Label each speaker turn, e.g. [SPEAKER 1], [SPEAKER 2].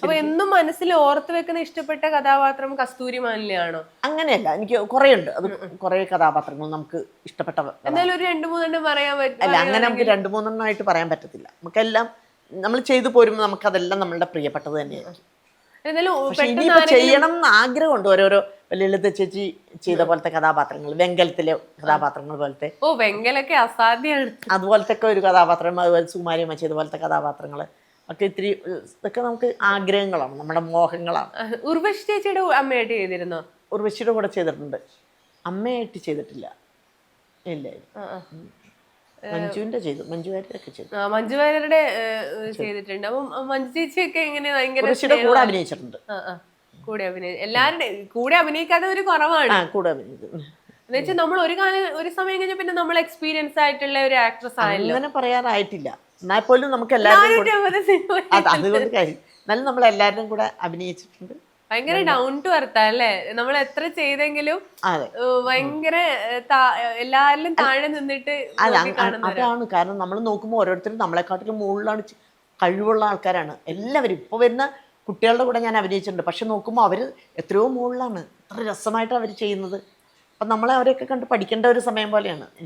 [SPEAKER 1] അപ്പൊ എന്നും മനസ്സിൽ ഓർത്ത് വെക്കുന്ന ഇഷ്ടപ്പെട്ട കഥാപാത്രം കസ്തൂരി മാനിലെയാണോ?
[SPEAKER 2] അങ്ങനെയല്ല, എനിക്ക് കുറേ ഉണ്ട്. അത് കുറേ കഥാപാത്രങ്ങൾ നമുക്ക് ഇഷ്ടപ്പെട്ട
[SPEAKER 1] എന്നാലും ഒരു രണ്ടു മൂന്നെണ്ണം പറയാൻ
[SPEAKER 2] അല്ല, അങ്ങനെ നമുക്ക് രണ്ടു മൂന്നെണ്ണമായിട്ട് പറയാൻ പറ്റത്തില്ല. നമുക്കെല്ലാം നമ്മൾ ചെയ്തു പോരുമ്പോൾ നമുക്കതെല്ലാം നമ്മളുടെ പ്രിയപ്പെട്ടത് തന്നെയായിരിക്കും.
[SPEAKER 1] എന്നാലും
[SPEAKER 2] പക്ഷെ ഇനിയിപ്പോ ചെയ്യണം എന്ന് ആഗ്രഹമുണ്ട്. ഓരോരോ ലളിത ചേച്ചി ചെയ്ത പോലത്തെ കഥാപാത്രങ്ങൾ, വെങ്കലത്തിലെ കഥാപാത്രങ്ങൾ പോലത്തെ,
[SPEAKER 1] ഓ വെങ്കലൊക്കെ അസാധ്യമാണ്.
[SPEAKER 2] അതുപോലത്തെ ഒക്കെ ഒരു കഥാപാത്രം, അതുപോലെ സുമാരിയമ്മ ചെയ്ത പോലത്തെ കഥാപാത്രങ്ങൾ ഒക്കെ ഇത്തിരി ഇതൊക്കെ നമുക്ക് ആഗ്രഹങ്ങളാണ്, നമ്മുടെ മോഹങ്ങളാണ്.
[SPEAKER 1] ഉർവശി ചേച്ചിയുടെ അമ്മയായിട്ട് ചെയ്തിരുന്നോ?
[SPEAKER 2] ഉർവശിയുടെ കൂടെ ചെയ്തിട്ടുണ്ട്, അമ്മയായിട്ട് ചെയ്തിട്ടില്ല. ഇല്ല, മഞ്ജുവിന്റെ ചെയ്തു, മഞ്ജു വാര്യരൊക്കെ ചെയ്തു.
[SPEAKER 1] മഞ്ജു വാര്യരുടെ ചെയ്തിട്ടുണ്ട്. അപ്പം മഞ്ജു ചേച്ചിയൊക്കെ എങ്ങനെ ഭയങ്കര
[SPEAKER 2] ഉർവശിയുടെ കൂടെ അഭിനയിച്ചിട്ടുണ്ട്.
[SPEAKER 1] കൂടെ അഭിനയിച്ചു. എല്ലാവരുടെ കൂടെ അഭിനയിക്കാതെ ഒരു കുറവാണ്.
[SPEAKER 2] കൂടെ അഭിനയിച്ചു
[SPEAKER 1] എന്നുവെച്ചാൽ നമ്മൾ ഒരു സമയം കഴിഞ്ഞ പിന്നെ നമ്മൾ എക്സ്പീരിയൻസ് ആയിട്ടുള്ള ഒരു ആക്ട്രസ് ആയല്ലോ.
[SPEAKER 2] അങ്ങനെ പറയാറായിട്ടില്ല. എന്നാൽ പോലും നമുക്ക് എല്ലാവരും അതുകൊണ്ട് കാര്യം എന്നാലും നമ്മൾ എല്ലാവരും കൂടെ അഭിനയിച്ചിട്ടുണ്ട്.
[SPEAKER 1] ഭയങ്കര ഡൗൺ ടു എർത്ത് അല്ലേ? നമ്മൾ എത്ര ചെയ്തെങ്കിലും ഭയങ്കര എല്ലാരിലും താഴെ നിന്നിട്ട്
[SPEAKER 2] അതാണ് കാരണം. നമ്മൾ നോക്കുമ്പോൾ ഓരോരുത്തരും നമ്മളെക്കാട്ടിലും മുകളിലാണ്, കഴിവുള്ള ആൾക്കാരാണ് എല്ലാവരും. ഇപ്പോൾ വരുന്ന കുട്ടികളുടെ കൂടെ ഞാൻ അഭിനയിച്ചിട്ടുണ്ട്, പക്ഷെ നോക്കുമ്പോൾ അവർ എത്രയോ മുകളിലാണ്, എത്ര രസമായിട്ട് അവർ ചെയ്യുന്നത്. അപ്പം നമ്മളെ അവരെയൊക്കെ കണ്ട് പഠിക്കേണ്ട ഒരു സമയം പോലെയാണ്.